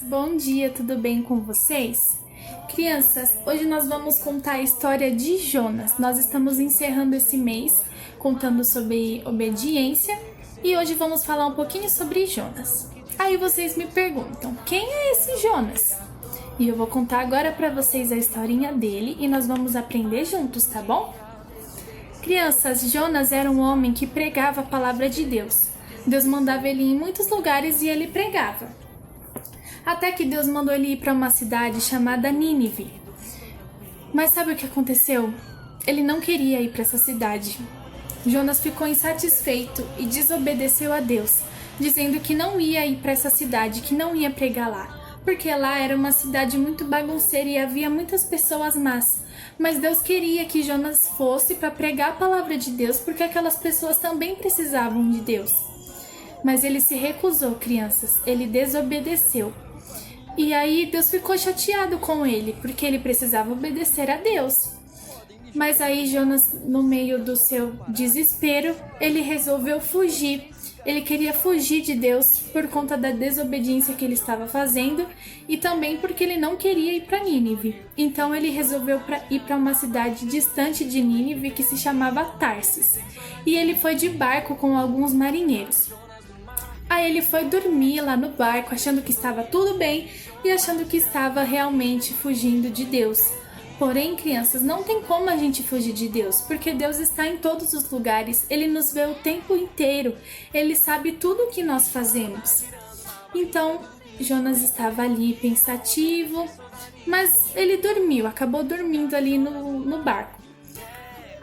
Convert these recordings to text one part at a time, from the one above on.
Bom dia, tudo bem com vocês? Crianças, hoje nós vamos contar a história de Jonas. Nós estamos encerrando esse mês contando sobre obediência e hoje vamos falar um pouquinho sobre Jonas. Aí vocês me perguntam, quem é esse Jonas? E eu vou contar agora para vocês a historinha dele e nós vamos aprender juntos, tá bom? Crianças, Jonas era um homem que pregava a palavra de Deus. Deus mandava ele ir em muitos lugares e ele pregava. Até que Deus mandou ele ir para uma cidade chamada Nínive. Mas sabe o que aconteceu? Ele não queria ir para essa cidade. Jonas ficou insatisfeito e desobedeceu a Deus, dizendo que não ia ir para essa cidade, que não ia pregar lá, porque lá era uma cidade muito bagunceira e havia muitas pessoas más. Mas Deus queria que Jonas fosse para pregar a palavra de Deus, porque aquelas pessoas também precisavam de Deus. Mas ele se recusou, crianças, ele desobedeceu. E aí Deus ficou chateado com ele, porque ele precisava obedecer a Deus. Mas aí Jonas, no meio do seu desespero, ele resolveu fugir. Ele queria fugir de Deus por conta da desobediência que ele estava fazendo e também porque ele não queria ir para Nínive. Então ele resolveu ir para uma cidade distante de Nínive que se chamava Tarsis. E ele foi de barco com alguns marinheiros. Aí ele foi dormir lá no barco, achando que estava tudo bem e achando que estava realmente fugindo de Deus. Porém, crianças, não tem como a gente fugir de Deus, porque Deus está em todos os lugares, Ele nos vê o tempo inteiro, Ele sabe tudo o que nós fazemos. Então, Jonas estava ali pensativo, mas ele dormiu, acabou dormindo ali no barco.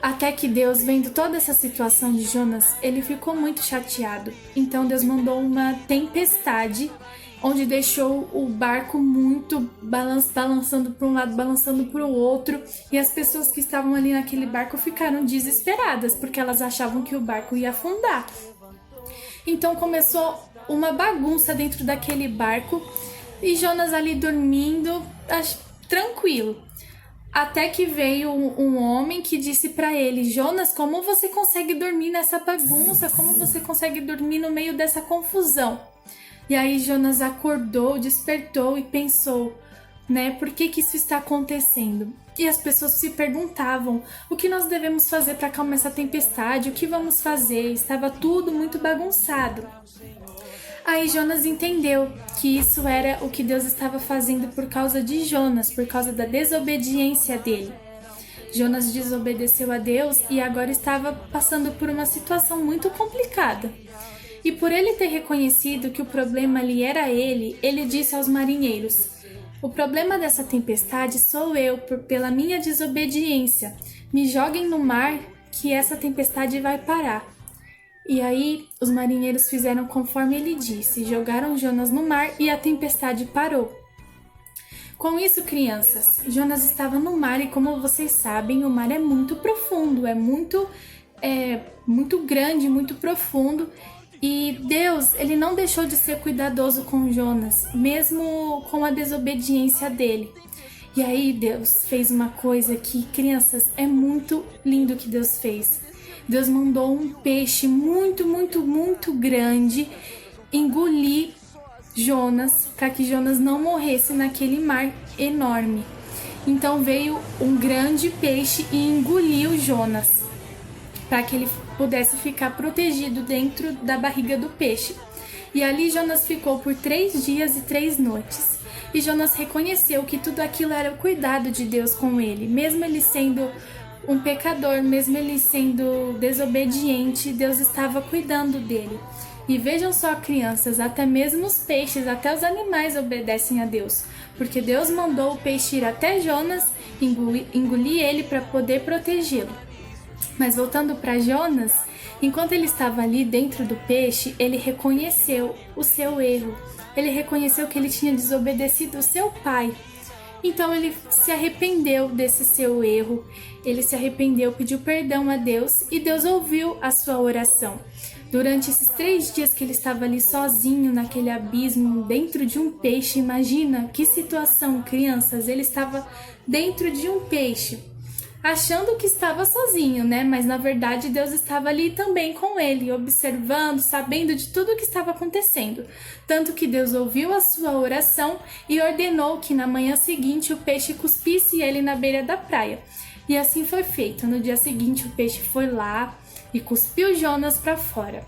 Até que Deus, vendo toda essa situação de Jonas, ele ficou muito chateado. Então Deus mandou uma tempestade, onde deixou o barco muito balançando para um lado, balançando para o outro. E as pessoas que estavam ali naquele barco ficaram desesperadas, porque elas achavam que o barco ia afundar. Então começou uma bagunça dentro daquele barco e Jonas ali dormindo, tranquilo. Até que veio um homem que disse para ele: Jonas, como você consegue dormir nessa bagunça? Como você consegue dormir no meio dessa confusão? E aí Jonas acordou, despertou e pensou, por que isso está acontecendo? E as pessoas se perguntavam, o que nós devemos fazer para acalmar essa tempestade? O que vamos fazer? Estava tudo muito bagunçado. Aí Jonas entendeu que isso era o que Deus estava fazendo por causa de Jonas, por causa da desobediência dele. Jonas desobedeceu a Deus e agora estava passando por uma situação muito complicada. E por ele ter reconhecido que o problema ali era ele disse aos marinheiros: o problema dessa tempestade sou eu, pela minha desobediência. Me joguem no mar que essa tempestade vai parar. E aí os marinheiros fizeram conforme ele disse, jogaram Jonas no mar e a tempestade parou. Com isso, crianças, Jonas estava no mar e, como vocês sabem, o mar é muito profundo, é muito grande, muito profundo. E Deus, ele não deixou de ser cuidadoso com Jonas, mesmo com a desobediência dele. E aí Deus fez uma coisa que, crianças, é muito lindo que Deus fez. Deus mandou um peixe muito, muito, muito grande engolir Jonas, para que Jonas não morresse naquele mar enorme. Então veio um grande peixe e engoliu Jonas, para que ele pudesse ficar protegido dentro da barriga do peixe. E ali Jonas ficou por 3 dias e 3 noites. E Jonas reconheceu que tudo aquilo era o cuidado de Deus com ele, mesmo ele sendo um pecador, mesmo ele sendo desobediente, Deus estava cuidando dele. E vejam só, crianças, até mesmo os peixes, até os animais obedecem a Deus, porque Deus mandou o peixe ir até Jonas, engolir ele para poder protegê-lo. Mas voltando para Jonas, enquanto ele estava ali dentro do peixe, ele reconheceu o seu erro. Ele reconheceu que ele tinha desobedecido o seu pai. Então ele se arrependeu desse seu erro, ele se arrependeu, pediu perdão a Deus e Deus ouviu a sua oração. Durante esses 3 dias que ele estava ali sozinho naquele abismo, dentro de um peixe, imagina que situação, crianças, ele estava dentro de um peixe. achando que estava sozinho, né? Mas na verdade Deus estava ali também com ele, observando, sabendo de tudo o que estava acontecendo. Tanto que Deus ouviu a sua oração e ordenou que na manhã seguinte o peixe cuspisse ele na beira da praia. E assim foi feito. No dia seguinte o peixe foi lá e cuspiu Jonas para fora.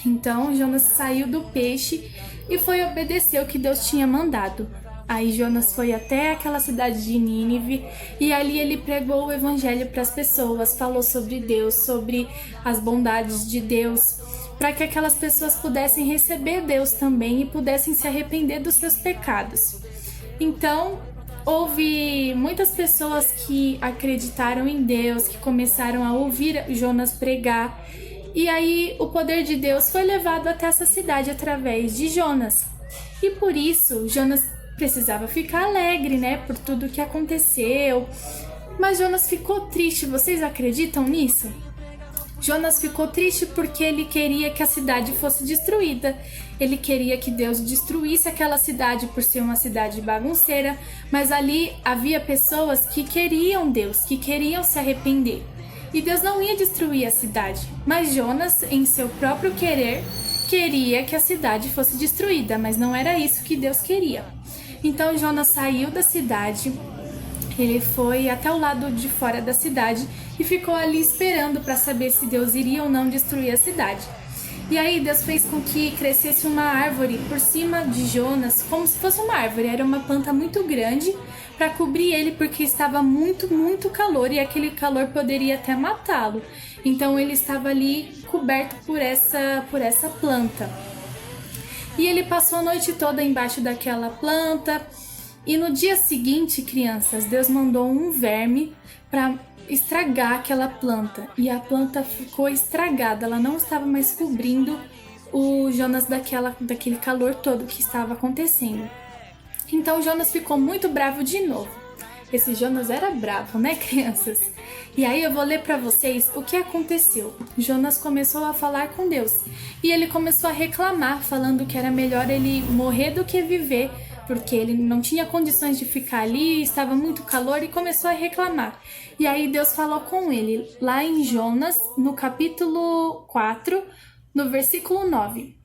Então Jonas saiu do peixe e foi obedecer o que Deus tinha mandado. Aí Jonas foi até aquela cidade de Nínive e ali ele pregou o evangelho para as pessoas, falou sobre Deus, sobre as bondades de Deus, para que aquelas pessoas pudessem receber Deus também e pudessem se arrepender dos seus pecados. Então, houve muitas pessoas que acreditaram em Deus, que começaram a ouvir Jonas pregar, e aí o poder de Deus foi levado até essa cidade através de Jonas. E por isso, Jonas precisava ficar alegre, né, por tudo que aconteceu. Mas Jonas ficou triste, vocês acreditam nisso? Jonas ficou triste porque ele queria que a cidade fosse destruída. Ele queria que Deus destruísse aquela cidade por ser uma cidade bagunceira, mas ali havia pessoas que queriam Deus, que queriam se arrepender. E Deus não ia destruir a cidade, mas Jonas, em seu próprio querer, queria que a cidade fosse destruída, mas não era isso que Deus queria. Então Jonas saiu da cidade, ele foi até o lado de fora da cidade e ficou ali esperando para saber se Deus iria ou não destruir a cidade. E aí Deus fez com que crescesse uma árvore por cima de Jonas, como se fosse uma árvore, era uma planta muito grande para cobrir ele porque estava muito calor e aquele calor poderia até matá-lo. Então ele estava ali coberto por essa planta. E ele passou a noite toda embaixo daquela planta. E no dia seguinte, crianças, Deus mandou um verme para estragar aquela planta. E a planta ficou estragada, ela não estava mais cobrindo o Jonas daquele calor todo que estava acontecendo. Então Jonas ficou muito bravo de novo. Esse Jonas era bravo, né, crianças? E aí eu vou ler para vocês o que aconteceu. Jonas começou a falar com Deus e ele começou a reclamar, falando que era melhor ele morrer do que viver, porque ele não tinha condições de ficar ali, estava muito calor e começou a reclamar. E aí Deus falou com ele, lá em Jonas, no capítulo 4, no versículo 9.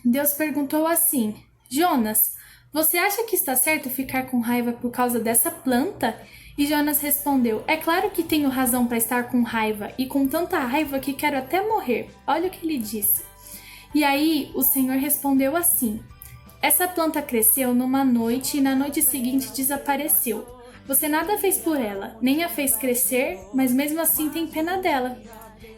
Deus perguntou assim: Jonas, você acha que está certo ficar com raiva por causa dessa planta? E Jonas respondeu: é claro que tenho razão para estar com raiva, e com tanta raiva que quero até morrer. Olha o que ele disse. E aí o Senhor respondeu assim: essa planta cresceu numa noite e na noite seguinte desapareceu. Você nada fez por ela, nem a fez crescer, mas mesmo assim tem pena dela.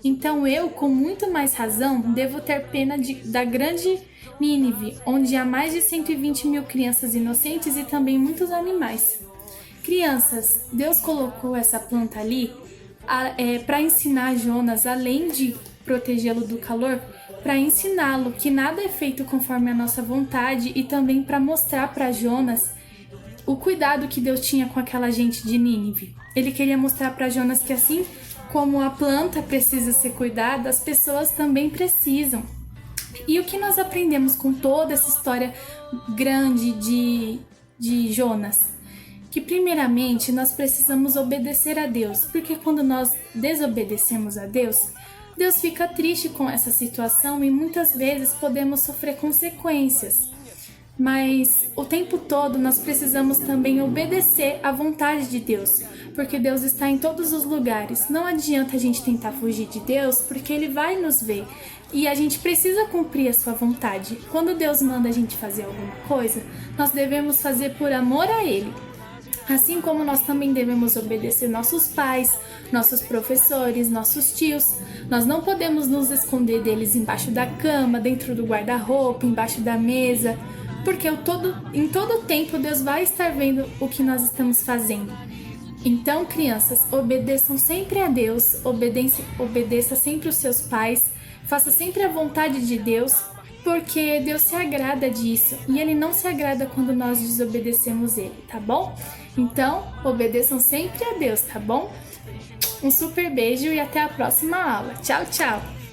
Então eu, com muito mais razão, devo ter pena da grande Nínive, onde há mais de 120 mil crianças inocentes e também muitos animais. Crianças, Deus colocou essa planta ali para ensinar Jonas, além de protegê-lo do calor, para ensiná-lo que nada é feito conforme a nossa vontade e também para mostrar para Jonas o cuidado que Deus tinha com aquela gente de Nínive. Ele queria mostrar para Jonas que assim como a planta precisa ser cuidada, as pessoas também precisam. E o que nós aprendemos com toda essa história grande de Jonas? Que primeiramente nós precisamos obedecer a Deus, porque quando nós desobedecemos a Deus, Deus fica triste com essa situação e muitas vezes podemos sofrer consequências. Mas o tempo todo nós precisamos também obedecer à vontade de Deus, porque Deus está em todos os lugares. Não adianta a gente tentar fugir de Deus, porque Ele vai nos ver e a gente precisa cumprir a sua vontade. Quando Deus manda a gente fazer alguma coisa, nós devemos fazer por amor a Ele. Assim como nós também devemos obedecer nossos pais, nossos professores, nossos tios. Nós não podemos nos esconder deles embaixo da cama, dentro do guarda-roupa, embaixo da mesa, porque em todo tempo Deus vai estar vendo o que nós estamos fazendo. Então, crianças, obedeçam sempre a Deus, obedeça sempre os seus pais, faça sempre a vontade de Deus, porque Deus se agrada disso e Ele não se agrada quando nós desobedecemos Ele, tá bom? Então, obedeçam sempre a Deus, tá bom? Um super beijo e até a próxima aula. Tchau, tchau!